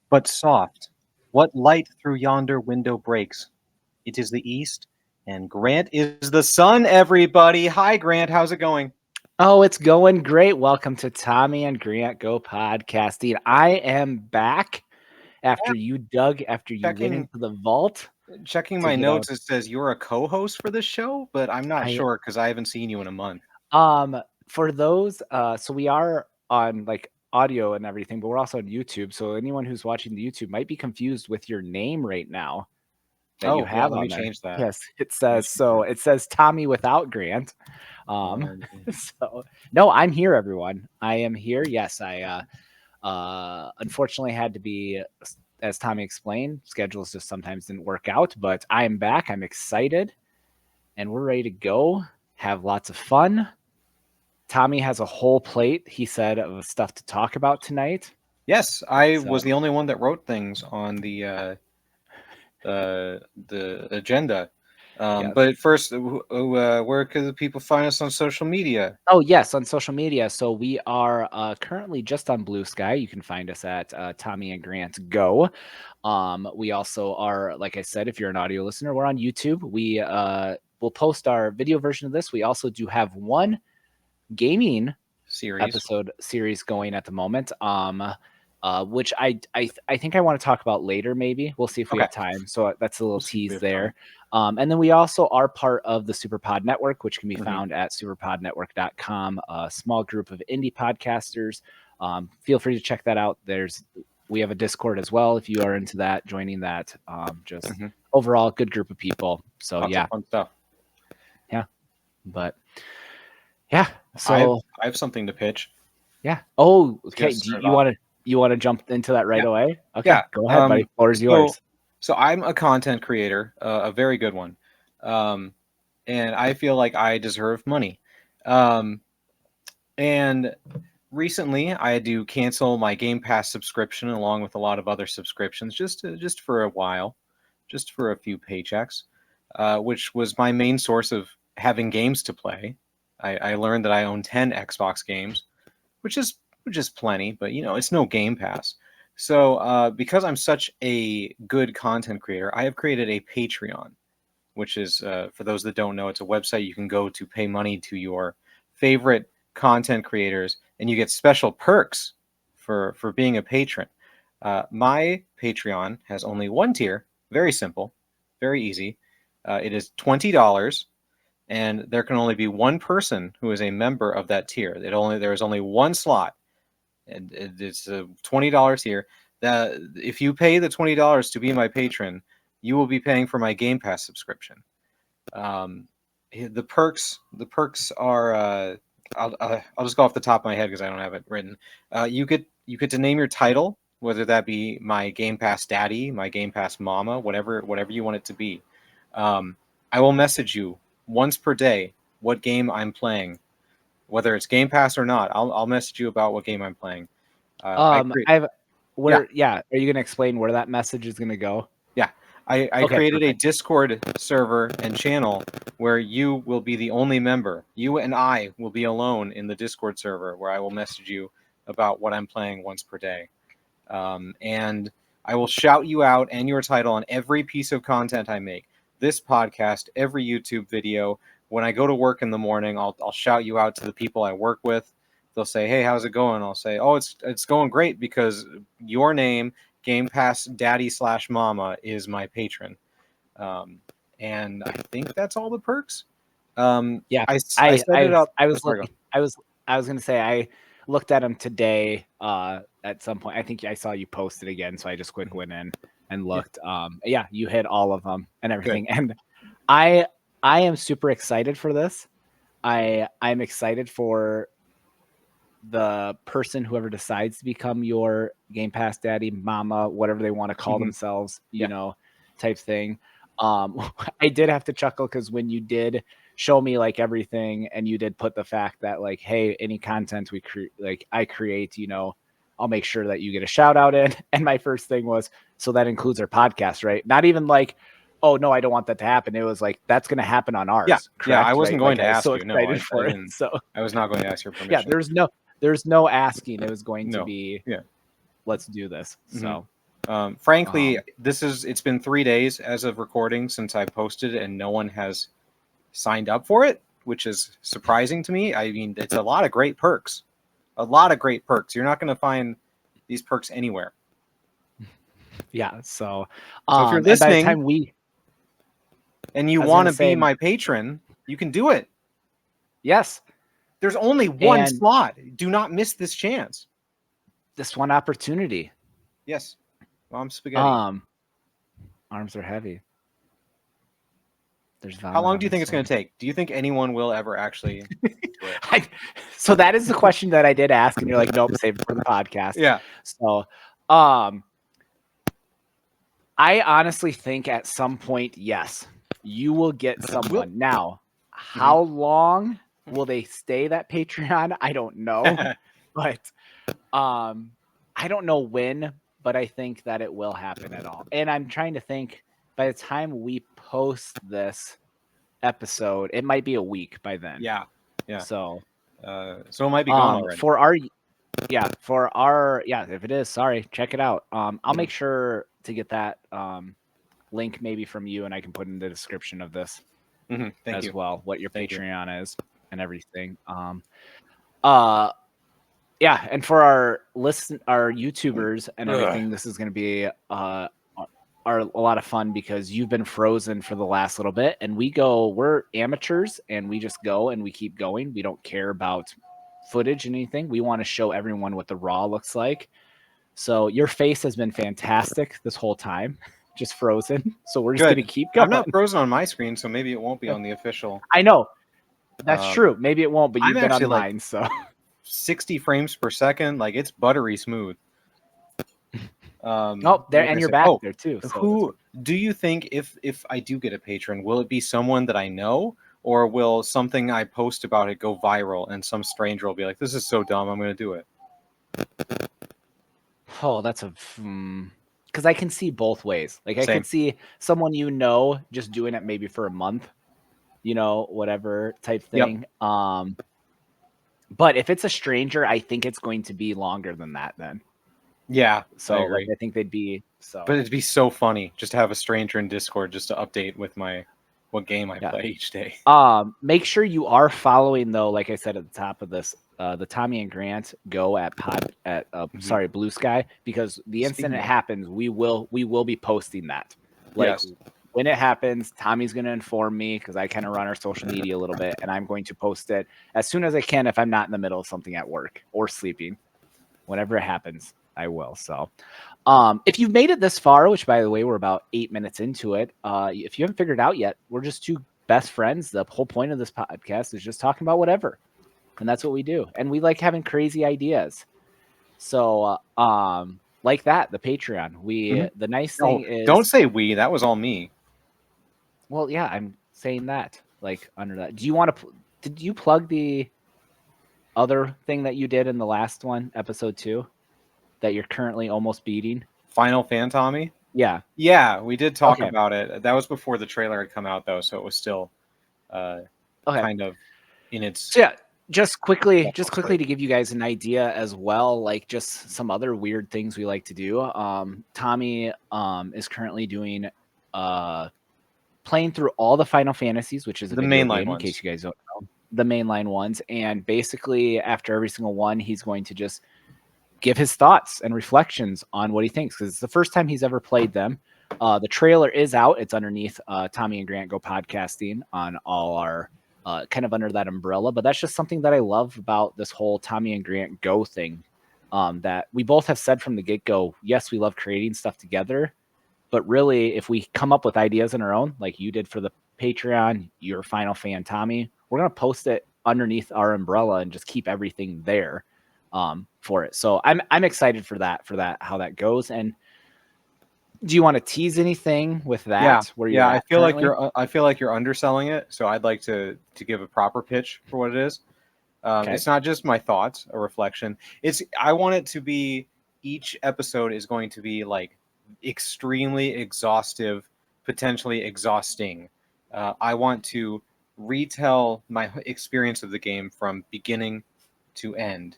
but soft. What light through yonder window breaks? It is the east, and Grant is the sun, everybody. Hi, Grant. How's it going? Oh, it's going great. Welcome to Tommy and Grant Go Podcasting. I am back Yeah, after you went checking into the vault checking to my get out. notes. It says you're a co-host for this show, but I'm not I sure because I haven't seen you in a month. for those so we are on like audio and everything, but we're also on YouTube. So anyone who's watching the YouTube might be confused with your name right now that you Oh, yeah, have let me on there. change that. Yes, it Let me says change that. so. It says Tommy without Grant. Um, Um, so no, I'm here, everyone. I am here. Yes, I unfortunately had to be, as Tommy explained, schedules just sometimes didn't work out, but I am back. I'm excited and we're ready to go. Have lots of fun. Tommy has a whole plate, he said, of stuff to talk about tonight. yes, I So was the only one that wrote things on the agenda. yes. But first, where could the people find us on social media? Oh yes, on social media. So we are currently just on Blue Sky. You can find us at Tommy and Grant Go. We also are, like I said, if you're an audio listener, we're on YouTube. We will post our video version of this. We also do have one gaming Series. episode series going at the moment. Which I think I want to talk about later. Maybe we'll see if we Okay, have time. So that's a little we'll see if we tease have time. there. And then we also are part of the Superpod Network, which can be Hmm. found at superpodnetwork.com. A small group of indie podcasters. Feel free to check that out. We have a Discord as well. If you are into that, joining that. Just Hmm. overall good group of people. So Lots of yeah, fun stuff. yeah. But yeah, I've so I have something to pitch yeah. Oh, to get okay. us Do started you off. want to jump into that right Yeah, away? Okay, yeah. go ahead, buddy. Floor is So yours. so I'm a content creator, a very good one, um, and I feel like I deserve money. Um, and recently, I had to cancel my Game Pass subscription along with a lot of other subscriptions just for a while, just for a few paychecks, which was my main source of having games to play. I learned that I own 10 Xbox games, which is plenty, but it's no Game Pass. So because I'm such a good content creator, I have created a Patreon, which is for those that don't know, it's a website you can go to pay money to your favorite content creators, and you get special perks for being a patron. My Patreon has only one tier, very simple, very easy. It is $20, and there can only be one person who is a member of that tier. There is only one slot, and it's $20 here. That if you pay the $20 to be my patron, you will be paying for my Game Pass subscription. Um, the perks are I'll just go off the top of my head because I don't have it written. You get to name your title, whether that be my Game Pass Daddy, my Game Pass Mama, whatever you want it to be. Um, I will message you once per day what game I'm playing, whether it's Game Pass or not. I'll message you about what game I'm playing. I create I've Yeah, where yeah. Are you gonna explain where that message is gonna go? yeah. I Okay, created a perfect. Discord server and channel where you will be the only member. You and I will be alone in the Discord server where I will message you about what I'm playing once per day. And I will shout you out and your title on every piece of content I make. This podcast, every YouTube video. When I go to work in the morning, I'll shout you out to the people I work with. They'll say, "Hey, how's it going?" I'll say, "Oh, it's going great because your name, Game Pass Daddy slash Mama, is my patron." Um, and I think that's all the perks. Yeah, I set it up. I Oh, was sorry, go. looking. I was gonna say I looked at them today. At some point, I think I saw you post it again, so I just quick Mhm. went in and Yeah, looked. Yeah, you hit all of them and good. everything, and I I am super excited for this. I'm excited for the person whoever decides to become your Game Pass daddy, mama, whatever they want to call Hmm. themselves, Yeah, type thing. I did have to chuckle because when you did show me like everything and you did put the fact that like, hey, any content I create, I'll make sure that you get a shout out in. And my first thing was, so that includes our podcast, right? Not even like, oh no, I don't want that to happen. It was like that's gonna happen on yeah, ours, yeah. I correct? wasn't Right. going Like to I was ask so you. No, excited I for it. didn't. So I was not going to ask your yeah, permission. there's no asking. It was going to No. be Yeah. let's do this. Hmm. So Frankly, it's been 3 days as of recording since I posted it, and no one has signed up for it, which is surprising to me. I mean, it's a lot of great perks. A lot of great perks. You're not going to find these perks anywhere. Yeah. So if you're and by the listening time and you I was want gonna to be say, my patron, you can do it. yes, There's only one and slot. Do not miss this chance. this one opportunity. Yes. Mom spaghetti. Arms are heavy. There's How vomit long on do you my think it's going to sweater. take? Do you think anyone will ever actually do it? So that is the question that I did ask, and you're like, nope, save it for the podcast. Yeah. So, I honestly think at some point, yes, you will get someone. Now, how long will they stay that Patreon? I don't know, but I don't know when, but I think that it will happen at all. And I'm trying to think, by the time we post this episode, it might be a week by then. Yeah. So it might be gone already. If it is, sorry, check it out. I'll make sure to get that link maybe from you, and I can put in the description of this Thank you. well, what your Patreon is and everything. And for our YouTubers and everything, this is going to be a lot of fun because you've been frozen for the last little bit, and we're amateurs, and we just go and we keep going. We don't care about footage and anything. We want to show everyone what the raw looks like. So your face has been fantastic this whole time, just frozen. So we're just going to keep going. I'm not frozen on my screen, so maybe it won't be on the official. I know. That's true. Maybe it won't, but you've been on mine, so 60 frames per second, like it's buttery smooth. And you're back there too. So who do you think, if I do get a patron, will it be someone that I know, or will something I post about it go viral and some stranger will be like, "This is so dumb, I'm going to do it"? Oh, that's because I can see both ways. Like I could see someone just doing it maybe for a month, whatever type thing. Yep. But if it's a stranger, I think it's going to be longer than that then. Yeah. So I agree. I think they'd be so. But it'd be so funny just to have a stranger in Discord just to update with what game I play each day. Make sure you are following though, like I said at the top of this, the Tommy and Grant Go at Blue Sky, because the instant it happens, we will be posting that. When it happens, Tommy's going to inform me because I kind of run our social media a little bit, and I'm going to post it as soon as I can if I'm not in the middle of something at work or sleeping. Whenever it happens, I will. So if you've made it this far, which by the way, we're about 8 minutes into it, if you haven't figured it out yet, we're just two best friends. The whole point of this podcast is just talking about whatever. And that's what we do. And we like having crazy ideas. So like that, the Patreon, the nice thing is, don't say we, that was all me. Well, yeah, I'm saying that like under that. Do you want to, did you plug the other thing that you did in the last one, episode 2, that you're currently almost beating? Final Fan Tommy? Yeah. Yeah, we did talk about it. That was before the trailer had come out though, so it was still kind of in its. So yeah, just quickly to give you guys an idea as well, like just some other weird things we like to do. Tommy is currently doing playing through all the Final Fantasies, which is a video game, in case you guys don't know. The mainline ones. And basically, after every single one, he's going to just give his thoughts and reflections on what he thinks, because it's the first time he's ever played them. The trailer is out. It's underneath Tommy and Grant Go Podcasting on all our kind of under that umbrella. But that's just something that I love about this whole Tommy and Grant Go thing, that we both have said from the get-go, yes, we love creating stuff together. But really, if we come up with ideas on our own, like you did for the Patreon, your Final Fan Tommy, we're going to post it underneath our umbrella and just keep everything there for it. So I'm excited for that, how that goes. And do you want to tease anything with that? Yeah. I feel like you're underselling it. So I'd like to give a proper pitch for what it is. It's not just my thoughts, a reflection. I want it to be, each episode is going to be like extremely exhaustive, potentially exhausting. I want to retell my experience of the game from beginning to end.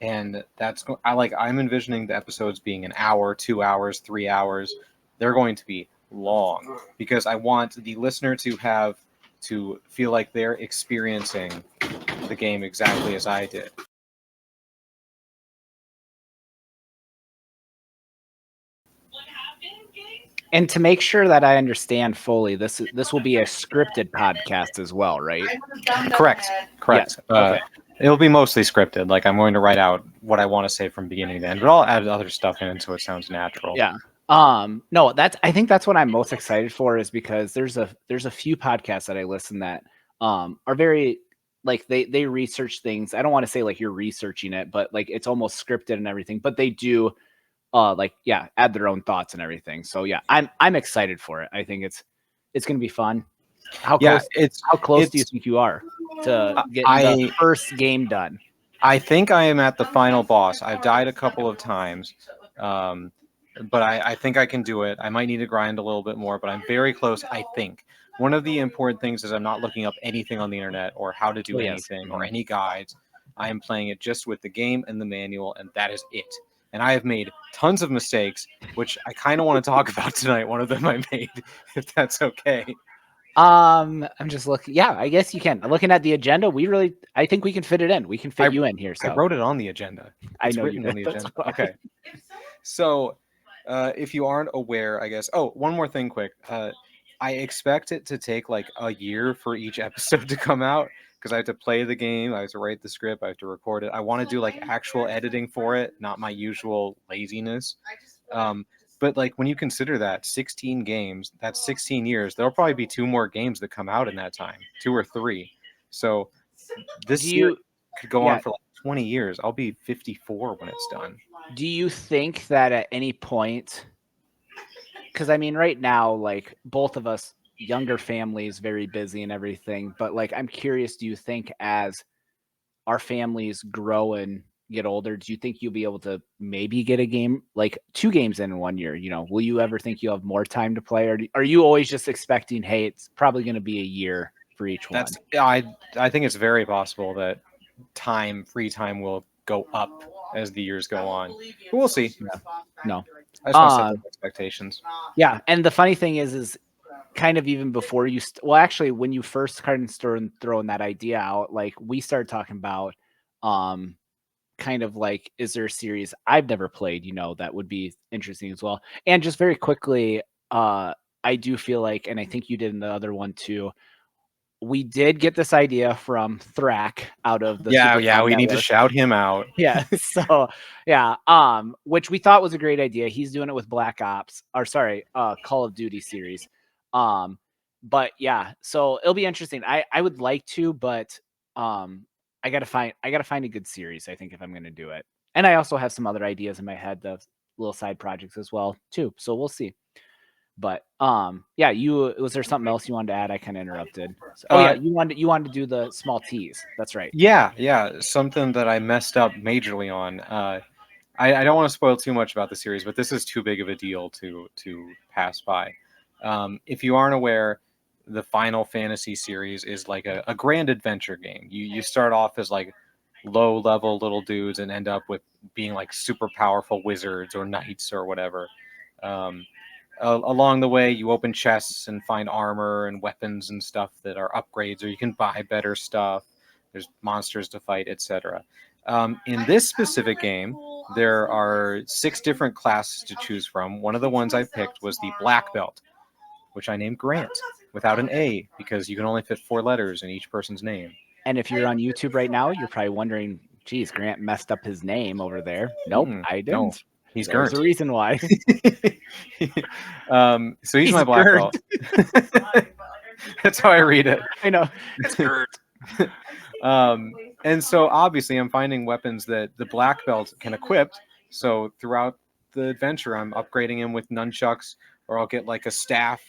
and I'm envisioning the episodes being an hour, 2 hours, 3 hours. They're going to be long because I want the listener to feel like they're experiencing the game exactly as I did. And to make sure that I understand fully, this will be a scripted podcast as well, right? Correct. Yes. Correct. Okay. It'll be mostly scripted. Like I'm going to write out what I want to say from beginning to end, but I'll add other stuff in so it sounds natural. Yeah. No, I think that's what I'm most excited for, is because there's a few podcasts that I listen that are very, like, they research things. I don't want to say like you're researching it, but like it's almost scripted and everything, but they do like, yeah, add their own thoughts and everything. So yeah, I'm excited for it. I think it's gonna be fun. How Yeah, close how close do you it's think you are to getting the I first game done? I think I am at the final boss. I've died a couple of times, um, but I think I can do it. I might need to grind a little bit more, but I'm very close. I think one of the important things is I'm not looking up anything on the internet or how to do Oh, yes. anything or any guides. I am playing it just with the game and the manual, and that is it. And I have made tons of mistakes, which I kind of want to talk about tonight. One of them I made, if that's okay. I'm just looking. Yeah, I guess you can. Looking at the agenda, I think we can fit it in. We can fit you in here. I So wrote it on the agenda. I It's know you written on did. the That's agenda. why. Okay. So, if you aren't aware, I guess. Oh, one more thing, quick. I expect it to take like a year for each episode to come out because I have to play the game, I have to write the script, I have to record it. I want to do like actual editing for it, not my usual laziness. Um, but like when you consider that 16 games, that's 16 years. There'll probably be two more games that come out in that time, two or three. So this Do series you? could go on Yeah. for like 20 years. I'll be 54 when it's done. Do you think that at any point? Because I mean, right now, like both of us, younger families, very busy and everything. But like, I'm curious. Do you think as our families grow and get older, do you think you'll be able to maybe get a game, like 2 games in 1 year? Will you ever think you'll have more time to play, or are you always just expecting, hey, it's probably going to be a year for each one? That's I think it's very possible that free time will go up as the years go on. But we'll see. Yeah. No. I just want to set those Um. expectations. Yeah, and the funny thing is kind of even before well, actually, when you first started throwing that idea out, like we started talking about, um, kind of like, is there a series I've never played, that would be interesting as well. And just very quickly, I do feel like, and I think you did in the other one too, we did get this idea from Thrak out of the Yeah, yeah, Supercom we need to network. shout him out. Yeah. So yeah, which we thought was a great idea. He's doing it with Black Ops, or sorry, Call of Duty series. Um, but yeah, so it'll be interesting. I would like to, but I gotta find a good series, I think, if I'm gonna do it. And I also have some other ideas in my head of little side projects as well too. So we'll see. But yeah, was there something else you wanted to add? I kind of interrupted. So, oh yeah, Uh, you wanted to do the small T's. That's right. yeah, yeah, something that I messed up majorly on. I don't want to spoil too much about the series, but this is too big of a deal to pass by. If you aren't aware, the Final Fantasy series is like a grand adventure game. You start off as like low level little dudes and end up with being like super powerful wizards or knights or whatever. Um, Along the way, you open chests and find armor and weapons and stuff that are upgrades, or you can buy better stuff. There's monsters to fight, etc. In this specific game, there are 6 different classes to choose from. One of the ones I picked was the Black Belt, which I named Grant without an A because you can only fit 4 letters in each person's name. And if you're on YouTube right now, you're probably wondering, geez, Grant messed up his name over there. Nope, Mm-mm, I no, didn't. he's There's Gurnt. a reason why. So he's He's my black Gurnt. belt. That's how I read it. I know. It's Gert. And so obviously I'm finding weapons that the black belt can equip. So throughout the adventure, I'm upgrading him with nunchucks, or I'll get like a staff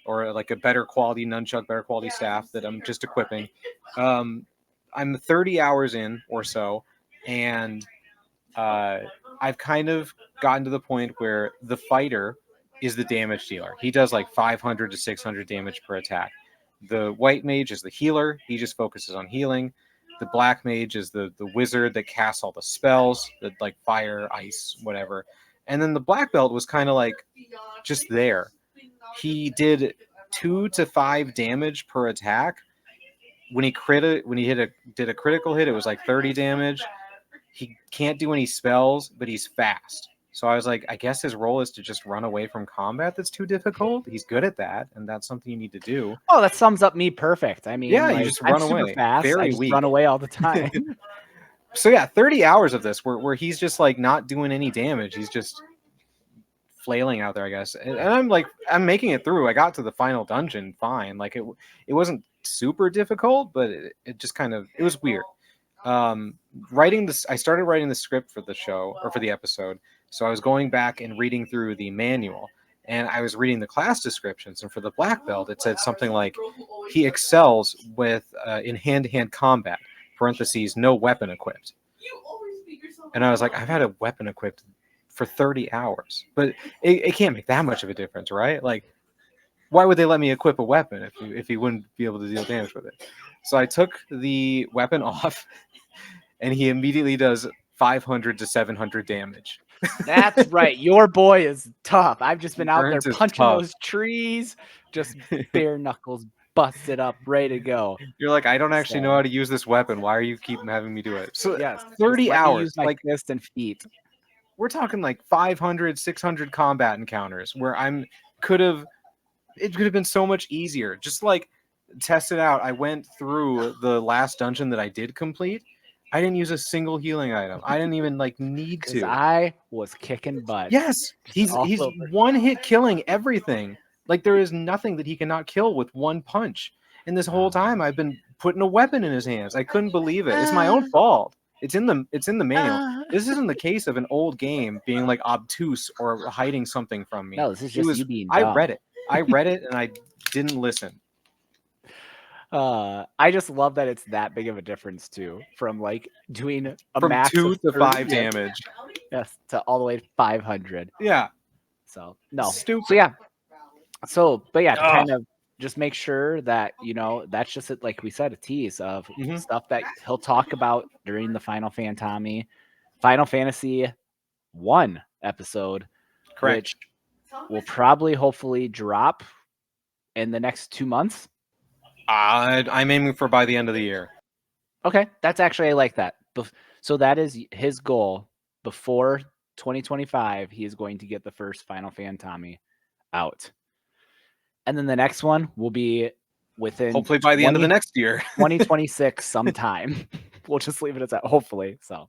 or like a better quality nunchuck, better quality staff that I'm just equipping. Um, I'm 30 hours in or so, and uh, I've kind of gotten to the point where the fighter is the damage dealer. He does like 500 to 600 damage per attack. The white mage is the healer. He just focuses on healing. The black mage is the wizard that casts all the spells, that like fire, ice, whatever. And then the black belt was kind of like just there. He did 2 to 5 damage per attack. When he did a critical hit, it was like 30 damage. He can't do any spells, but he's fast. So I was like, I guess his role is to just run away from combat that's too difficult. He's good at that, and that's something you need to do. Oh, that sums up me perfect. I mean, Yeah, you like, just I'm run super away. fast. I Very just weak. run away all the time. So yeah, 30 hours of this where he's just like not doing any damage. He's just flailing out there, I guess. And I'm making it through. I got to the final dungeon fine. Like it wasn't super difficult, but it just kind of, it was weird. Writing this, I started writing the script for the show or for the episode. So I was going back and reading through the manual, and I was reading the class descriptions. And for the black belt, it said something like he excels with in hand-to-hand combat. Parentheses, no weapon equipped. And I was like, I've had a weapon equipped for 30 hours, but it can't make that much of a difference, right? Like, why would they let me equip a weapon if he wouldn't be able to deal damage with it? So I took the weapon off, and he immediately does 500 to 700 damage. That's right. Your boy is tough. I've just been out there Burns is punching tough. those trees, just bare knuckles busted up, ready to go. You're like, I don't actually know So- how to use this weapon. Why are you keep having me do it? So Yes, just 30 let me hours, use my like fist and feet. we're talking like 500, 600 combat encounters where it could have been so much easier. Just like test it out. I went through the last dungeon that I did complete. I didn't use a single healing item. I didn't even like need Because to. I was kicking butt. Yes, he's all over. one hit killing everything. Like there is nothing that he cannot kill with one punch. And this whole time I've been putting a weapon in his hands. I couldn't believe it. It's my own fault. It's in the manual. This isn't the case of an old game being like obtuse or hiding something from me. No, this is It just was you being I dumb. read it. I read it and I didn't listen. I just love that it's that big of a difference too, from like doing a From max 2 of to 30, 5 damage. yes, to all the way to 500. Yeah. So no, Stupid. so yeah, but yeah, to Ugh. kind of just make sure that that's just it. Like we said, a tease of Mhm. stuff that he'll talk about during the Final Fantasy 1 episode, Correct. which will probably hopefully drop in the next 2 months. I'm aiming for by the end of the year. Okay, that's actually, I like that. So that is his goal. Before 2025, he is going to get the first Final Fantasy out. And then the next one will be within Hopefully by the end of the next year. 2026 sometime. We'll just leave it at that, hopefully. So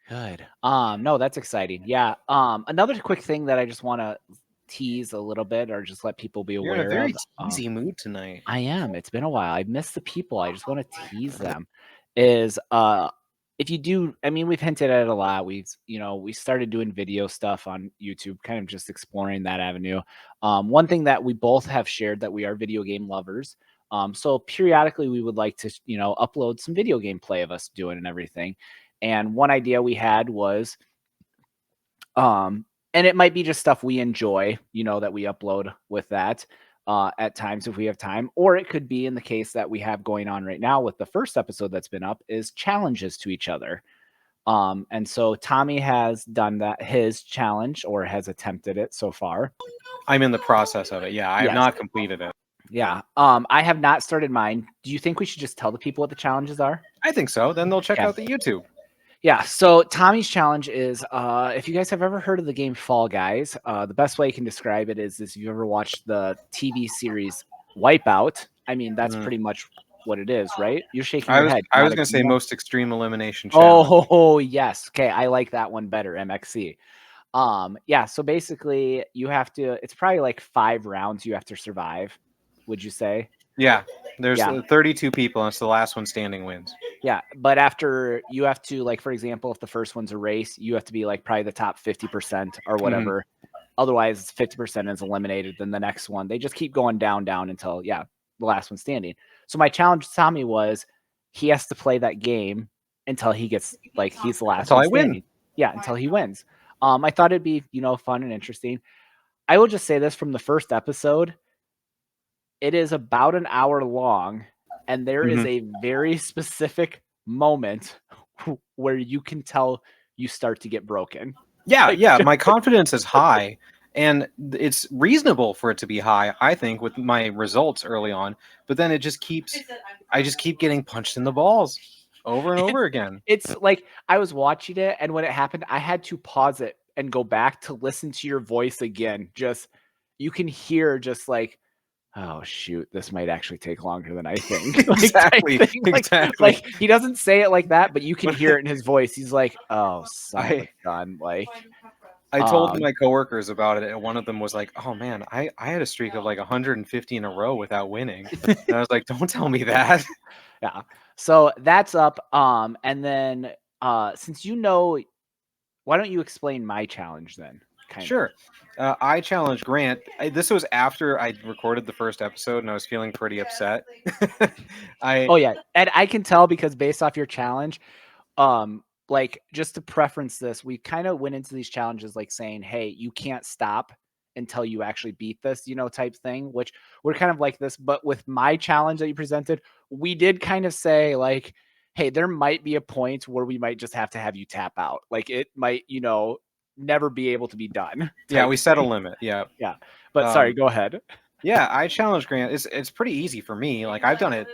good. No, that's exciting. Yeah. Another quick thing that I just want to tease a little bit, or just let people be You're in aware a very of. teasy mood tonight. I am. It's been a while. I miss the people. I just want to tease them. Is if you do, I mean, we've hinted at it a lot. We started doing video stuff on YouTube, kind of just exploring that avenue. One thing that we both have shared, that we are video game lovers. So periodically we would like to, upload some video game play of us doing and everything. And one idea we had was, and it might be just stuff we enjoy, that we upload with that at times if we have time, or it could be in the case that we have going on right now with the first episode that's been up, is challenges to each other. And so Tommy has done that, his challenge, or has attempted it so far. I'm in the process of it. Yeah, I have Yes. not completed it. Yeah. I have not started mine. Do you think we should just tell the people what the challenges are? I think so. Then they'll check Yeah. out the YouTube. Yeah, so Tommy's challenge is, if you guys have ever heard of the game Fall Guys, the best way you can describe it is if you ever watched the TV series Wipeout. I mean, that's pretty much what it is, right? You're shaking your head. I was going to say most extreme elimination challenge. Oh, yes. Okay, I like that one better, MXC. Yeah, so basically you have to, it's probably like 5 rounds you have to survive, would you say? Yeah, there's 32 people, and it's the last one standing wins. Yeah, but after you have to, like, for example, if the first one's a race, you have to be like probably the top 50% or whatever. Otherwise, 50% is eliminated. Then the next one, they just keep going down until, the last one standing. So my challenge to Tommy was he has to play that game until he gets, like, he's the last one standing. Yeah, until he wins. I thought it'd be, fun and interesting. I will just say this from the first episode. It is about an hour long, and there is a very specific moment where you can tell you start to get broken. Yeah, Like, yeah, my confidence is high, and it's reasonable for it to be high, I think, with my results early on. But then I just keep getting punched in the balls over and over again. it's like I was watching it, and when it happened, I had to pause it and go back to listen to your voice again. Just you can hear just like, oh shoot, this might actually take longer than I think. Like type Exactly, thing. exactly. Like he doesn't say it like that, but you can hear it in his voice. He's like, oh son of a I gun. Like I told um my coworkers about it, and one of them was like, "Oh man, I had a streak of like 150 in a row without winning," and I was like, "Don't tell me that." yeah. So that's up. And then since you know, why don't you explain my challenge then? Kind of. Sure. I challenged Grant. This was after I recorded the first episode, and I was feeling pretty upset. I Oh yeah. And I can tell because based off your challenge, like just to preference this, we kind of went into these challenges like saying, hey, you can't stop until you actually beat this, type thing, which we're kind of like this. But with my challenge that you presented, we did kind of say like, hey, there might be a point where we might just have to have you tap out. Like it might, never be able to be done yeah, type we set a thing. limit. Yeah. Yeah. But sorry, Um, go ahead. yeah, I challenged Grant. It's pretty easy for me. Like I've done it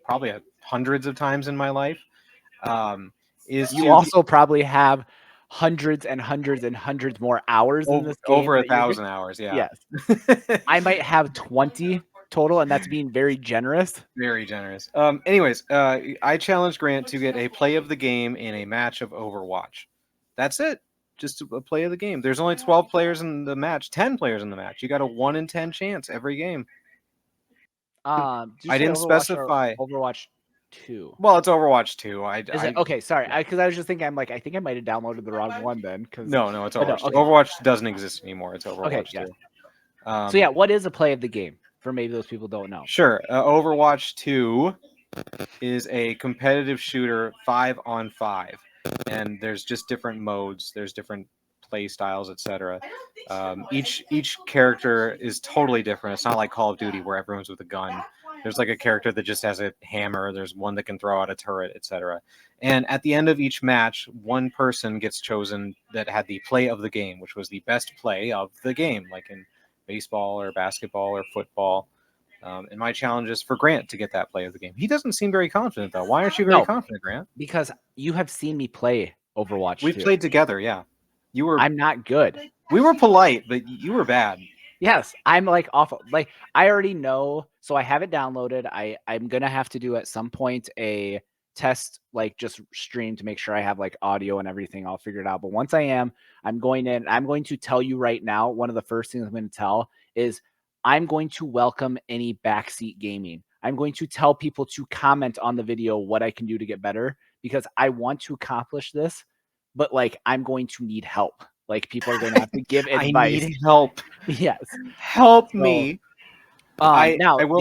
probably hundreds of times in my life. Um, is You to also probably have hundreds and hundreds and hundreds more hours in this game over a that you're good. thousand hours. Yeah. Yes. I might have 20 total, and that's being very generous. Very generous. Anyways, I challenged Grant to get a play of the game in a match of Overwatch. That's it. Just a play of the game. There's only 12 players in the match, 10 players in the match. You got a 1 in 10 chance every game. Did you I say didn't Overwatch or specify. Overwatch 2? Well, it's Overwatch 2. Is it okay? Sorry, because I was just thinking, I'm like, I think I might have downloaded the wrong one then. Because, no, no, it's but no, Overwatch 2. okay, Overwatch doesn't exist anymore. It's okay, Overwatch yeah. 2. So yeah, what is a play of the game for maybe those people don't know? Sure. Overwatch 2 is a competitive shooter 5-on-5, and there's just different modes. There's different play styles, etc. Each character is totally different. It's not like Call of Duty where everyone's with a gun. There's like a character that just has a hammer. There's one that can throw out a turret, etc. And at the end of each match, one person gets chosen that had the play of the game, which was the best play of the game, like in baseball or basketball or football. And my challenge is for Grant to get that play of the game. He doesn't seem very confident, though. Why aren't you very No, confident, Grant? because you have seen me play Overwatch We've 2. played together, yeah. You were. I'm not good. We were polite, but you were bad. Yes, I'm like awful. Like I already know, so I have it downloaded. I'm gonna have to do at some point a test, like just stream to make sure I have like audio and everything all figured out. But once I am, I'm going in. I'm going to tell you right now. One of the first things I'm going to tell is I'm going to welcome any backseat gaming. I'm going to tell people to comment on the video what I can do to get better because I want to accomplish this, but like I'm going to need help. Like people are going to have to give I advice. need help. Yes. Help So, me. I now will.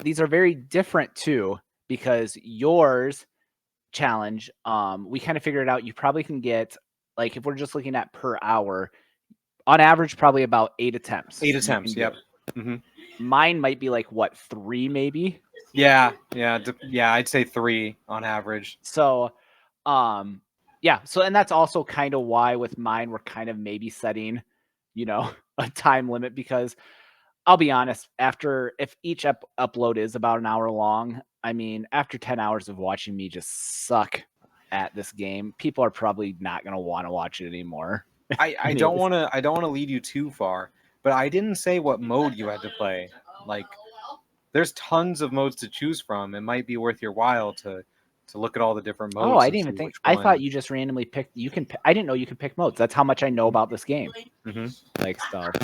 these are very different too because yours challenge, we kind of figured out you probably can get like if we're just looking at per hour, on average, probably about 8 attempts. 8 attempts. You can Yep. do. hmm Mine might be like what 3 maybe. Yeah. Yeah. Yeah. I'd say 3 on average. So, yeah. So and that's also kind of why with mine we're kind of maybe setting, a time limit because I'll be honest, after if each upload is about an hour long, I mean, after 10 hours of watching me just suck at this game, people are probably not going to want to watch it anymore. I don't Anyways. want to. I don't want to lead you too far, but I didn't say what mode you had to play. Like, there's tons of modes to choose from. It might be worth your while to look at all the different Oh, I modes and didn't see even think. which I one. thought you just randomly picked. I didn't know you could pick modes. That's how much I know about this game. hmm Like stuff.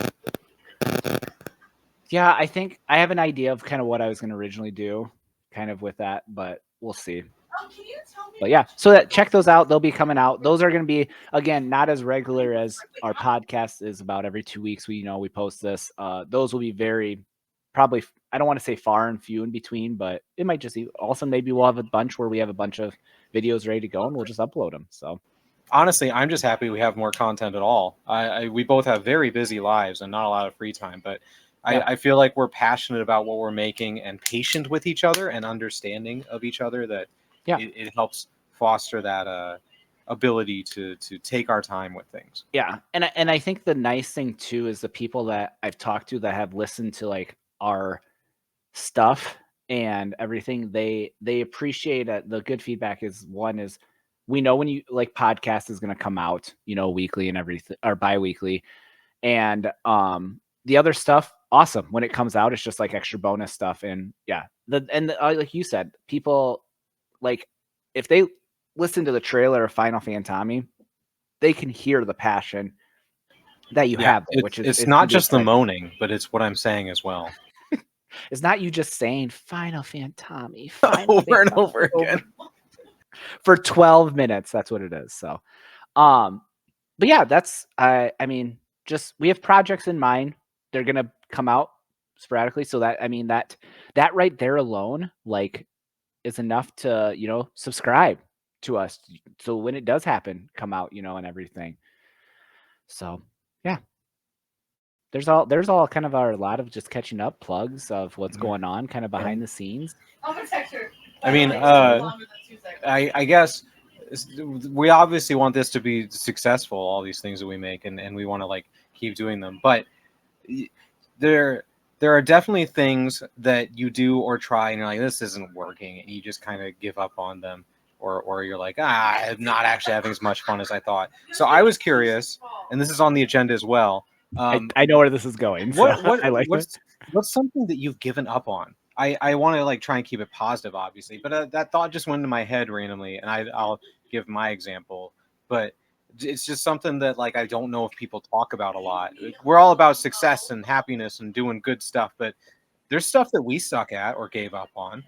Yeah, I think I have an idea of kind of what I was going to originally do, kind of with that, but we'll see. But yeah, so that check those out. They'll be coming out. Those are going to be again not as regular as our podcast is about every 2 weeks. We post this. Those will be very probably. I don't want to say far and few in between, but it might just be also maybe we'll have a bunch where we have a bunch of videos ready to go and we'll just upload them. So Honestly, I'm just happy we have more content at all. We both have very busy lives and not a lot of free time, but I feel like we're passionate about what we're making and patient with each other and understanding of each other, that Yeah. it helps foster that ability to take our time with things. Yeah, and I think the nice thing too is the people that I've talked to that have listened to like our stuff and everything, they appreciate it. The good feedback is, one is, we know when you like podcast is going to come out, weekly and everything, or bi-weekly, and the other stuff, awesome. When it comes out, it's just like extra bonus stuff. And yeah, like you said, people, like, if they listen to the trailer of Final Fantasy, they can hear the passion that you Yeah, have there, which it's is not gonna be just the exciting. moaning, but it's what I'm saying as well. It's not you just saying Final Fantasy, Final Over and Fantasy over again. for 12 minutes. That's what it is. So, um, but yeah, that's I mean, just we have projects in mind. They're gonna come out sporadically. So that, I mean, that right there alone, like, is enough to, subscribe to us. So when it does happen, come out, and everything. So yeah. There's all kind of a lot of just catching up plugs of what's going on kind of behind the scenes. I mean, I guess we obviously want this to be successful, all these things that we make, and we want to like keep doing them. But there there are definitely things that you do or try and you're like, this isn't working, and you just kind of give up on them, or you're like, I'm not actually having as much fun as I thought. So I was curious, and this is on the agenda as well. I know where this is going, so I like it. What's something that you've given up on? I want to like try and keep it positive, obviously, but that thought just went into my head randomly, and I'll give my example. But it's just something that like I don't know if people talk about a lot. We're all about success and happiness and doing good stuff, but there's stuff that we suck at or gave up on.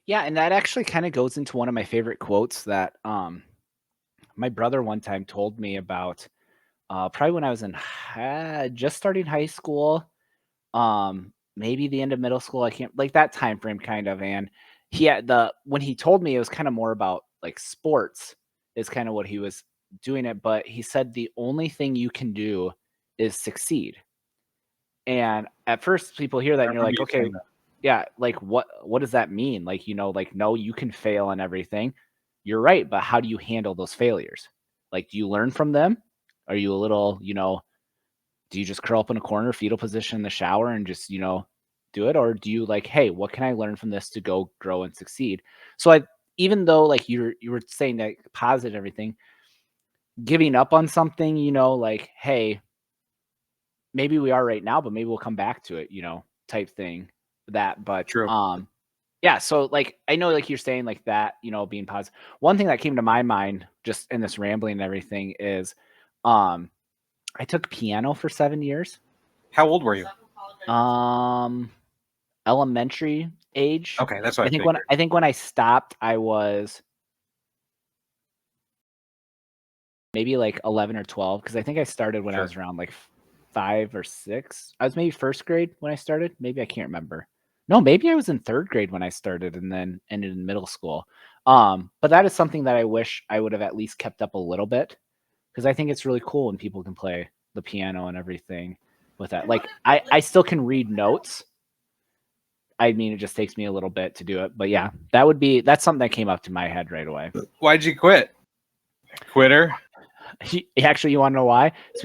Yeah, and that actually kind of goes into one of my favorite quotes that my brother one time told me about, probably when I was in just starting high school, maybe the end of middle school. I can't, like, that time frame kind of. And he had when he told me, it was kind of more about like sports is kind of what he was doing it. But he said the only thing you can do is succeed. And at first people hear that I and you're remember like, you okay, saying that. yeah, like what does that mean? Like, like, no, you can fail and everything. You're right, but how do you handle those failures? Like, do you learn from them? Are you a little, do you just curl up in a corner, fetal position in the shower and just, do it? Or do you like, hey, what can I learn from this to go grow and succeed? So even though like you were saying that positive everything, giving up on something, like, hey, maybe we are right now, but maybe we'll come back to it, type thing. But True. yeah, so like I know like you're saying like that, being positive. One thing that came to my mind just in this rambling and everything is I took piano for 7 years. How old were you? Um Elementary age. Okay, that's what I figured. I think when I stopped, I was maybe like 11 or 12, because I think I started when I Sure. was around like 5 or 6. I was maybe first grade when I started. Maybe I can't remember. No, maybe I was in third grade when I started and then ended in middle school. But that is something that I wish I would have at least kept up a little bit, because I think it's really cool when people can play the piano and everything with that. Like I still can read notes. I mean, it just takes me a little bit to do it. But yeah, that's something that came up to my head right away. Why'd you quit? Quitter? Actually, you want to know why? It's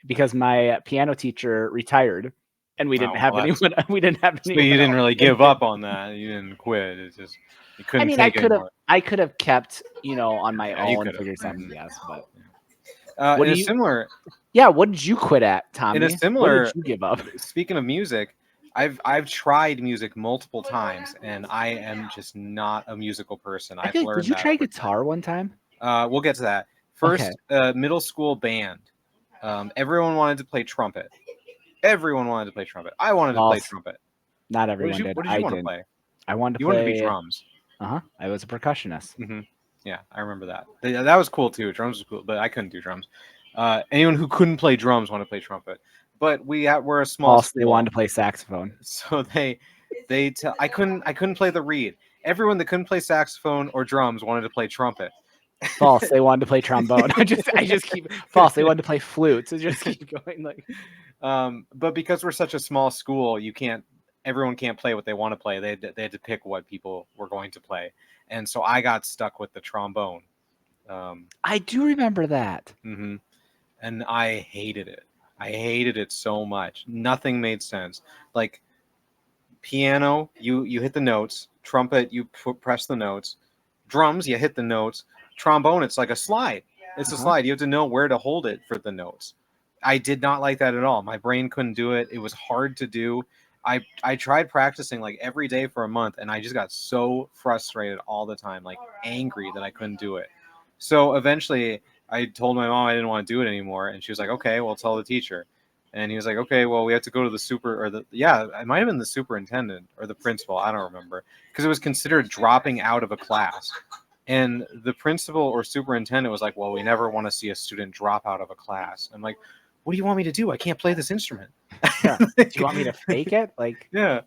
because Yeah. my piano teacher retired, and we didn't Oh, have well, anyone. We didn't have so anyone. you didn't else. really give up on that. You didn't quit. It's just you I couldn't mean, take anymore. I could have kept, on my Yeah, you own, could have. figured something, yes. But In a similar, yeah, what did you quit at, in a Tommy? What did similar, you give up? speaking of music, I've tried music multiple times, and I am just not a musical person. I I've feel like, did learned you that try over guitar one time? time. We'll get to that. Okay. First, middle school band. Everyone wanted to play trumpet. Everyone wanted to play trumpet. I wanted to play False. trumpet. Not everyone did. What did you I want to did. play? I wanted to You wanted to be play. drums. I was a percussionist. Hmm. Yeah, I remember that. That was cool too. Drums was cool, but I couldn't do drums. Anyone who couldn't play drums wanted to play trumpet. But we're a small False. They school, wanted to play saxophone. so I couldn't play the reed. Everyone that couldn't play saxophone or drums wanted to play trumpet. False. They wanted to play trombone. I just keep false. They wanted to play flute. So just keep going. Like, But because we're such a small school, everyone can't play what they want to play. They had to pick what people were going to play, and so I got stuck with the trombone. I do remember that. hmm And I hated it. I hated it so much. Nothing made sense. Like piano, you hit the notes. Trumpet, you press the notes. Drums, you hit the notes. Trombone, it's like a slide. It's a slide. You have to know where to hold it for the notes. I did not like that at all. My brain couldn't do it. It was hard to do. I tried practicing like every day for a month, and I just got so frustrated all the time, like angry that I couldn't do it. So eventually, I told my mom I didn't want to do it anymore, and she was like, "Okay, well, tell the teacher." And he was like, "Okay, well, we have to go to the it might have been the superintendent or the principal, I don't remember, because it was considered dropping out of a class." And the principal or superintendent was like, "Well, we never want to see a student drop out of a class." I'm like, "What do you want me to do? I can't play this instrument." Yeah. Do you want me to fake it? Like, Yeah,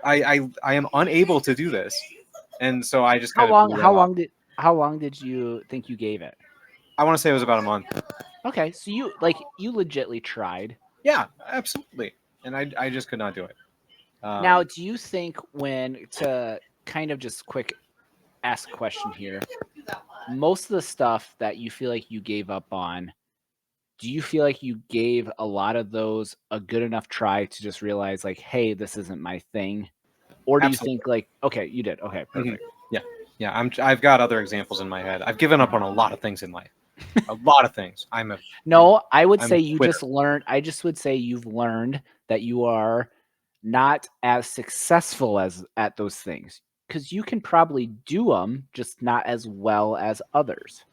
I am unable to do this, and so I just kind of blew that off. how long did you think you gave it? I want to say it was about a month. Okay, so you legitly tried. Yeah, absolutely, and I just could not do it. Now, do you think when to kind of just quick ask a question here, most of the stuff that you feel like you gave up on, do you feel like you gave a lot of those a good enough try to just realize like, hey, this isn't my thing? Or do you Absolutely. think like, okay, you did. Okay, Mhm. perfect. Yeah, yeah. I've got other examples in my head. I've given up on a lot of things in life. A lot of things. No, I would I'm say a you quitter. just learned. I just would say you've learned that you are not as successful as at those things because you can probably do them, just not as well as others.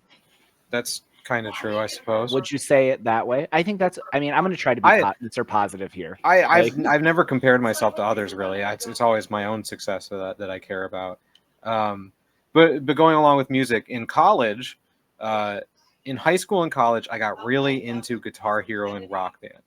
That's kind of true, I suppose. Would you say it that way? I think that's. I mean, I'm going to try to be I answer positive here. Like, I've never compared myself to others really. It's always my own success that I care about. Um, but going along with music in college, uh, in high school and college, I got really into Guitar Hero and Rock Band.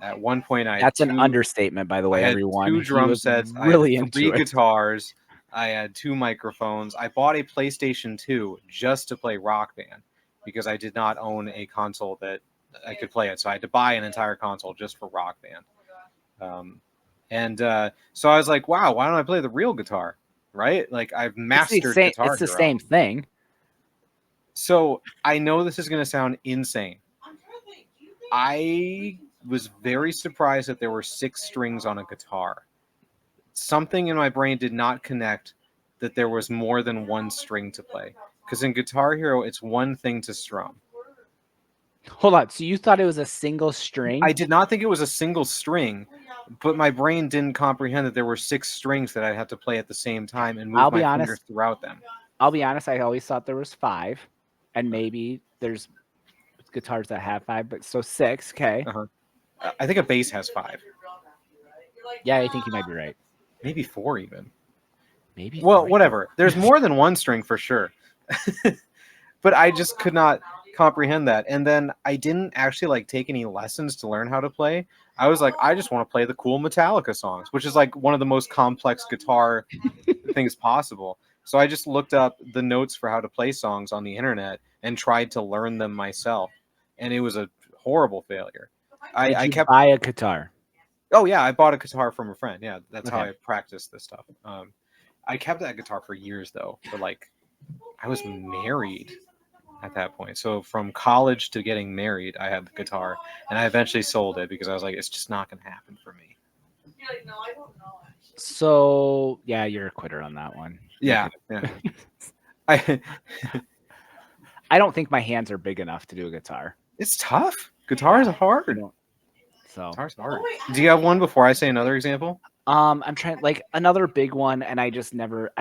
At one point, that's an understatement, by the I way, had everyone. two He drum was sets. I had really into three it. guitars. I had two microphones. I bought a PlayStation 2 just to play Rock Band because I did not own a console that I could play it. So I had to buy an entire console just for Rock Band. Um, and so I was like, wow, why don't I play the real guitar? Right? Like I've It's the mastered same. Guitar It's the Hero. same thing. So I know this is going to sound insane. I was very surprised that there were 6 strings on a guitar. Something in my brain did not connect that there was more than one string to play. Because in Guitar Hero, it's one thing to strum. Hold on. So you thought it was a single string? I did not think it was a single string, but my brain didn't comprehend that there were 6 strings that I'd have to play at the same time and move I'll be my honest. fingers throughout them. I'll be honest. I always thought there was 5, and maybe there's guitars that have 5, but so 6. Okay. Uh-huh. I think a bass has 5, Yeah, I think you might be right. maybe 4 even. Maybe Well, 3. whatever. There's more than one string for sure. But I just could not comprehend that. And then I didn't actually like take any lessons to learn how to play. I was like, I just want to play the cool Metallica songs, which is like one of the most complex guitar things possible. So I just looked up the notes for how to play songs on the internet and tried to learn them myself. And it was a horrible failure. Did I you kept buy a guitar? Oh yeah, I bought a guitar from a friend. Yeah, that's how Okay. I practiced this stuff. I kept that guitar for years though. For like I was married at that point. So from college to getting married, I had the guitar, and I eventually sold it because I was like, it's just not going to happen for me. So yeah, you're a quitter on that one. Yeah, yeah. I, I don't think my hands are big enough to do a guitar. it's tough. Guitars are I hard. don't. So Guitars are hard. Do you have one before I say another example? I'm trying like another big one, and I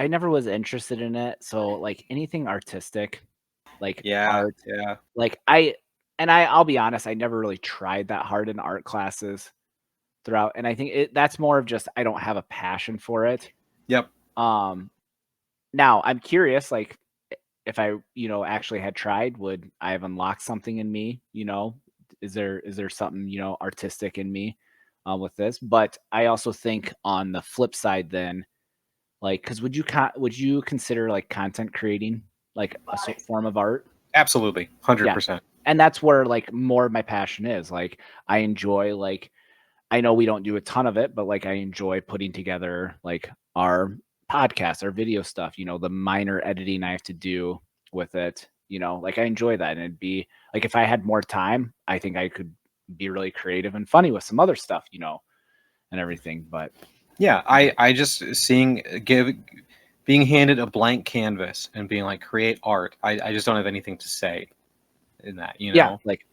never was interested in it. So like anything artistic, like Yeah, art, yeah. like I'll be honest, I never really tried that hard in art classes throughout, and I think that's more of just I don't have a passion for it. Yep. Um, Now I'm curious, like if I, actually had tried, would I have unlocked something in me? Is there something artistic in me with this? But I also think on the flip side, then, like, because would you consider like content creating like a form of art? Absolutely. Yeah, 100%. and that's where like more of my passion is. Like I enjoy like I know we don't do a ton of it, but like I enjoy putting together like our podcast, our video stuff, the minor editing I have to do with it, like I enjoy that. And it'd be like if I had more time, I think I could be really creative and funny with some other stuff, and everything. But Yeah, I just being handed a blank canvas and being like create art. I just don't have anything to say in that, yeah, like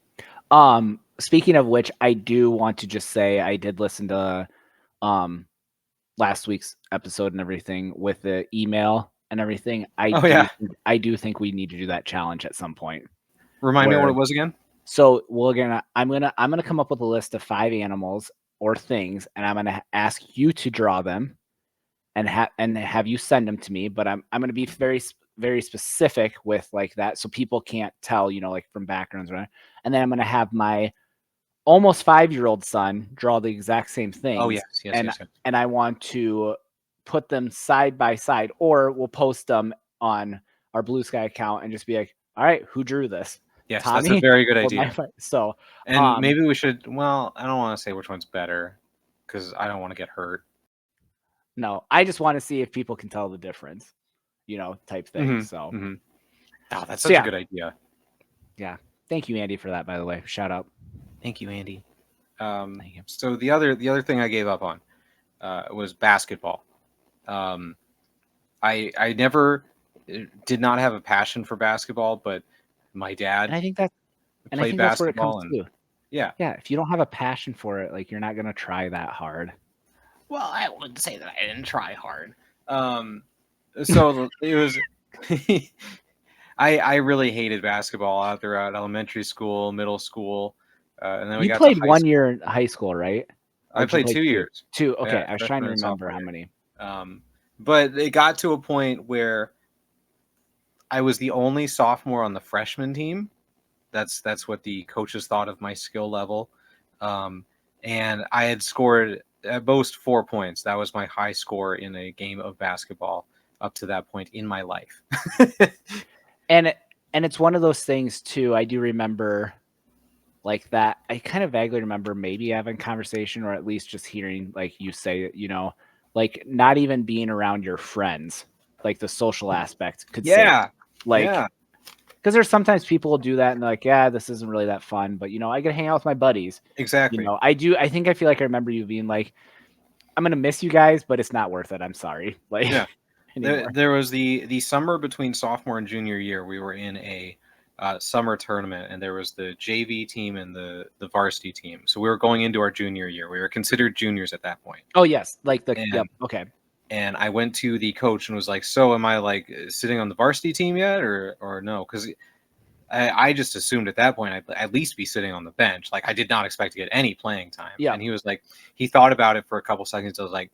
speaking of which, I do want to just say I did listen to um last week's episode and everything with the email and everything. Oh yeah. I do think we need to do that challenge at some point. Remind me what Where it was again? so I'm gonna come up with a list of 5 animals or things, and I'm gonna ask you to draw them and have you send them to me. But I'm gonna be very specific with like that, so people can't tell, like from backgrounds, right? And then I'm gonna have my almost 5-year-old son draw the exact same Oh things, yes, yes, and yes, yes. I want to put them side by side, or we'll post them on our Blue Sky account and just be like, all right, who drew this? Yes, that's a Tommy very good or idea. so And maybe we should. Well, I don't want to say which one's better because I don't want to get hurt. no, I just want to see if people can tell the difference, type thing. So Mm-hmm. Oh, that's so such a yeah, good idea. yeah. Thank you, Andy, for that, by the way. Shout out. Thank you, Andy. Thank you. So the other thing I gave up on was basketball. I never did not have a passion for basketball, but my dad And I think played that's where it comes basketball, and to. yeah. Yeah, if you don't have a passion for it, like you're not gonna try that hard. Well, I wouldn't say that I didn't try hard. So it was. I really hated basketball out throughout elementary school, middle school, and then we You got to played high 1 school. year in high school, right? Or I did you played play 2 2? years. 2, okay. Yeah, I was trying to freshman and remember sophomore how year. many. But it got to a point where I was the only sophomore on the freshman team. That's what the coaches thought of my skill level, and I had scored at most 4 points. That was my high score in a game of basketball up to that point in my life. And it's one of those things too, I do remember like that. I kind of vaguely remember maybe having conversation or at least just hearing like you say it, like not even being around your friends, like the social aspect could save Yeah, you. Like yeah, because there's sometimes people will do that and they're like, yeah, this isn't really that fun, but I get to hang out with my buddies. exactly. I think I feel like I remember you being like, I'm gonna miss you guys, but it's not worth it. I'm sorry. Like Yeah. anymore. There was the summer between sophomore and junior year. We were in a summer tournament, and there was the JV team and the varsity team. So we were going into our junior year. We were considered juniors at that point. Oh yes. Like And yep, okay. and I went to the coach and was like, "So am I like sitting on the varsity team yet, or no?" Because I just assumed at that point I'd at least be sitting on the bench. Like I did not expect to get any playing time. Yeah. And he was like, he thought about it for a couple seconds. I was like,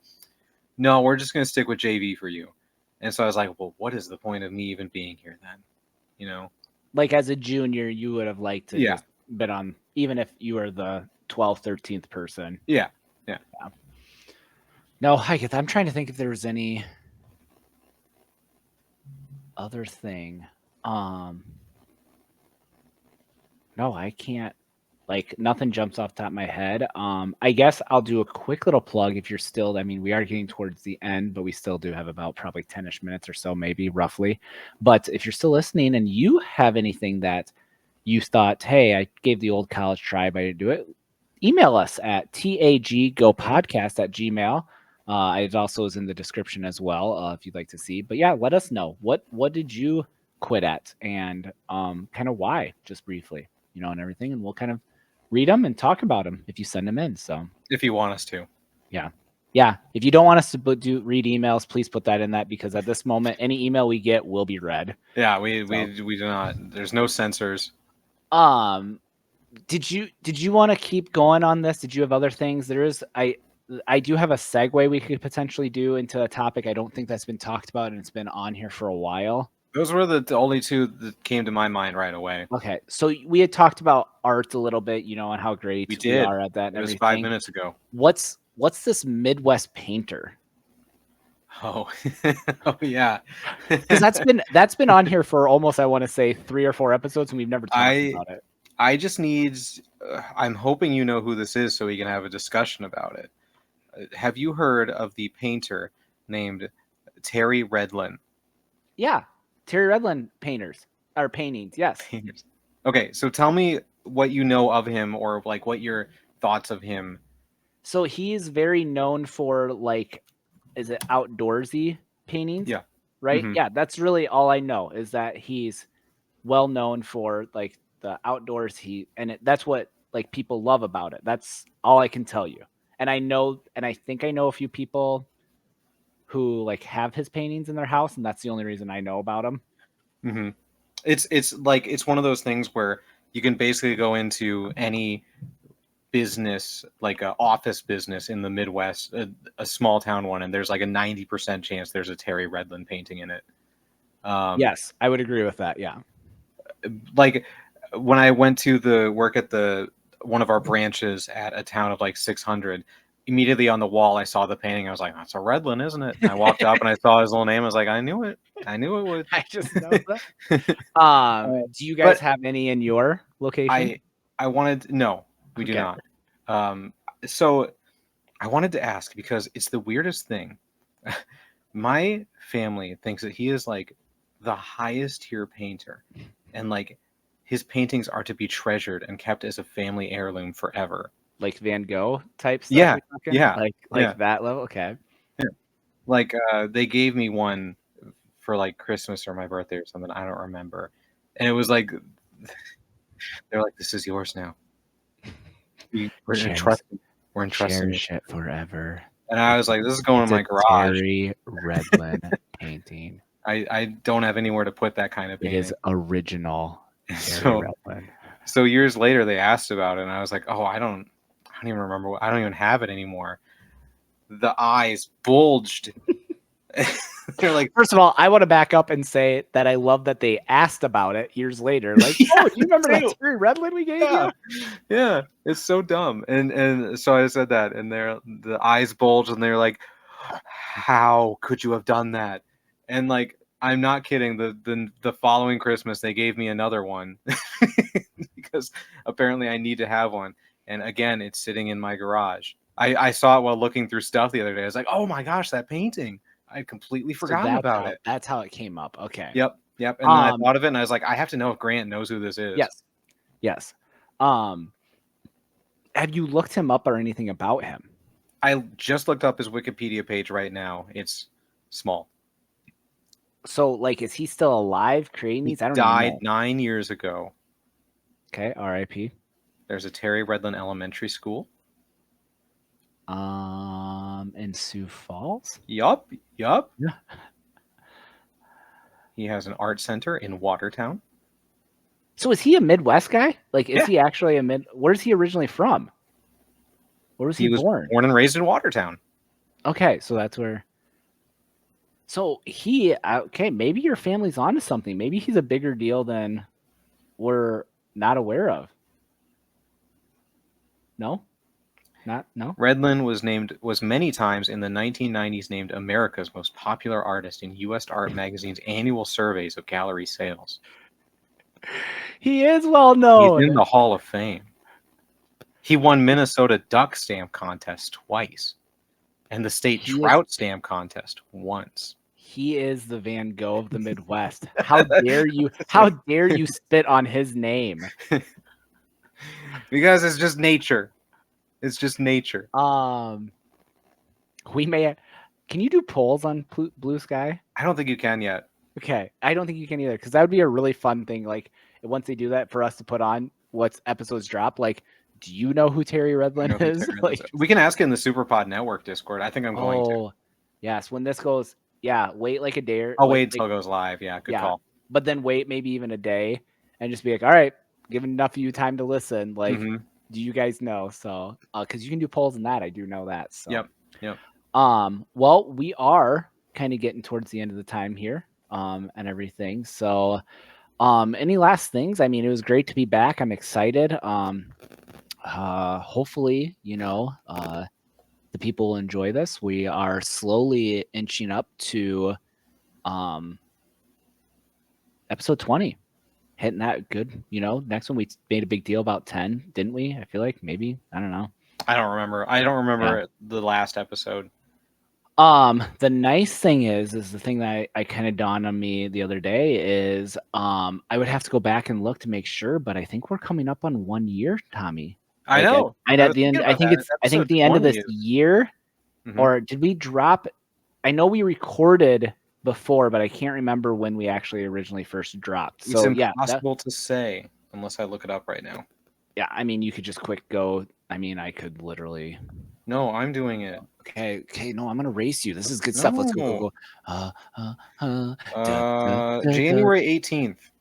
"No, we're just gonna stick with JV for you." And so I was like, "Well, what is the point of me even being here then?" You know? Like as a junior, you would have liked to Yeah. just been on, even if you were the 12th, 13th person. Yeah. Yeah. No, I get that. I'm trying to think if there was any other thing. No, I can't. Like nothing jumps off the top of my head. I guess I'll do a quick little plug if you're still. I mean, we are getting towards the end, but we still do have about probably 10ish minutes or so, maybe roughly. But if you're still listening and you have anything that you thought, hey, I gave the old college try, but I didn't do it, email us at taggopodcast@gmail. It also is in the description as well if you'd like to see. But yeah, let us know what did you quit at and kind of why, just briefly, and everything, and we'll kind of read them and talk about them if you send them in. So If you want us to. yeah. If you don't want us to read emails, please put that in that because at this moment, any email we get will be read. Yeah, we do not. There's no censors. Did you want to keep going on this? Did you have other things? I do have a segue we could potentially do into a topic I don't think that's been talked about and it's been on here for a while. Those were the only two that came to my mind right away. Okay, so we had talked about art a little bit, and how great we are at that and It was everything. 5 minutes ago. What's this Midwest painter? Oh, oh yeah. Because that's been on here for almost, I want to say, 3 or 4 episodes, and we've never talked about it. I just need. I'm hoping you know who this is, so we can have a discussion about it. Have you heard of the painter named Terry Redlin? Yeah, Terry Redlin painters or paintings. Yes. Painters. Okay, so tell me what you know of him, or like what your thoughts of him. So he's very known for like, is it outdoorsy paintings? Yeah. Right? Mm-hmm. Yeah, that's really all I know is that he's well known for like the outdoors. That's what like people love about it. That's all I can tell you. And I know, and I think I know a few people who like have his paintings in their house, and that's the only reason I know about him. Mm-hmm. It's like it's one of those things where you can basically go into any business, like a office business in the Midwest, a small town one, and there's like a 90% chance there's a Terry Redlin painting in it. Um, Yes, I would agree with that. Yeah. like when I went to the work at the one of our branches at a town of like 600, immediately on the wall I saw the painting. I was like, "That's a Redlin, isn't it?" And I walked up and I saw his little name. I was like, "I knew it. I knew it would." I just know that. Do you guys But have any in your location? I I wanted no, we do Okay. not. Um, so I wanted to ask because it's the weirdest thing. My family thinks that he is like the highest tier painter, and like his paintings are to be treasured and kept as a family heirloom forever. Like Van Gogh type stuff Yeah, you're talking? yeah, Like yeah, that level? Okay. yeah. Like they gave me one for like Christmas or my birthday or something. I don't remember, and it was like they're like, "This is yours now. We're Cherish entrusting. We're entrusting it." cherish it forever. And I was like, "This is going in It's a my garage. Terry Redlin painting. I don't have anywhere to put that kind of It is painting." original And Terry so Redlin. so years later they asked about it, and I was like, "Oh, I don't even remember. I don't even have it anymore." The eyes bulged. They're like, First of all, I want to back up and say that I love that they asked about it years later. Like, "Yeah, oh, do you remember that too. Terry Redlin we gave Yeah, you? yeah." It's so dumb. And so I said that, and the eyes bulged, and they're like, "How could you have done that?" And like, I'm not kidding. The following Christmas, they gave me another one because apparently I need to have one. And again, it's sitting in my garage. I saw it while looking through stuff the other day. I was like, "Oh my gosh, that painting! I'd completely So forgotten about it." that's how it came up. Okay. Yep, yep. And then I Um, thought of it, and I was like, "I have to know if Grant knows who this is." yes. Yes. Um, have you looked him up or anything about him? I just looked up his Wikipedia page right now. It's small. So, like, is he still alive creating He these? I don't even died know. 9 years ago. Okay, R.I.P. There's a Terry Redlin Elementary School. In Sioux Falls. Yup, yup. Yeah. He has an art center in Watertown. So is he a Midwest guy? Like, is Yeah, he actually a mid? Where's he originally from? Where was he he was born? born and raised in Watertown. Okay, so that's where. So okay, maybe your family's onto something. Maybe he's a bigger deal than we're not aware of. No, not no. Redlin was many times in the 1990s named America's most popular artist in U.S. Art Magazine's annual surveys of gallery sales. He is well He's in known. the Hall of Fame. He won Minnesota Duck Stamp Contest twice, and the State He is Trout Stamp Contest once. he is the Van Gogh of the Midwest. How dare you? How dare you spit on his name? Because it's just nature. It's just nature. We may. Can you do polls on Blue Sky? I don't think you can yet. Okay, I don't think you can either because that would be a really fun thing. Like once they do that for us to put on what's episodes drop. Like, do you know who Terry I know Redlin who is? Terry Redlin is. Like, We can ask in the Superpod Network Discord. I think I'm going to. oh, yes. When this goes, yeah, wait like a day or I'll like, wait until it goes live. Yeah, good yeah, call. but then wait maybe even a day and just be like, all right, giving enough of you time to listen. Like, Mm-hmm. do you guys know? So, because you can do polls in that, I do know that. So, Yep. Yep. Well, we are kind of getting towards the end of the time here, and everything. So, any last things? I mean, it was great to be back. I'm excited. Hopefully, the people will enjoy this. We are slowly inching up to, episode 20. hitting that good. Next one we made a big deal about 10, didn't we? I feel like maybe. I don't know. I don't remember. I don't Yeah. remember the last episode. The nice thing is the thing that I kind of dawned on me the other day is I would have to go back and look to make sure, but I think we're coming up on 1 year, Tommy. I Like know. I at was the thinking end, I about think that. it's I think Episode the end of 20 this is. year, Mhm. or did we drop? I know we recorded before, but I can't remember when we actually originally first dropped. It's So yeah, impossible to say unless I look it up right now. yeah. I mean, you could just quick go. I mean, I could literally. No, I'm doing it. Okay. No, I'm gonna race you. This is good stuff. Let's go, go, No. go. Da, da, da, da. January 18th.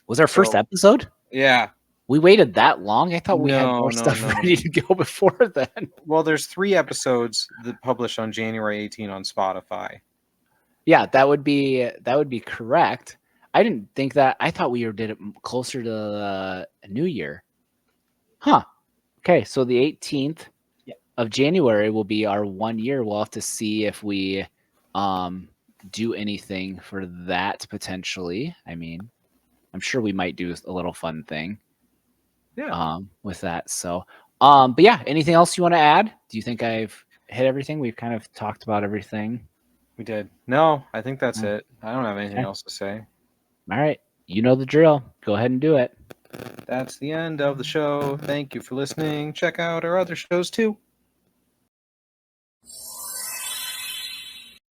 Was our first So, episode? yeah. We waited that long? I thought we had No, more no, stuff no. ready to go before then. Well, there's 3 episodes that published on January 18 on Spotify. Yeah, that would be correct. I didn't think that. I thought we did it closer to New Year. Huh. Okay, so the 18th of January will be our 1 year. We'll have to see if we do anything for that potentially. I mean, I'm sure we might do a little fun thing. Yeah. With that. So, but yeah, anything else you want to add? Do you think I've hit everything? We've kind of talked about everything. We did. No, I think that's Yeah. it. I don't have anything Okay. else to say. All right. You know the drill. Go ahead and do it. That's the end of the show. Thank you for listening. Check out our other shows too.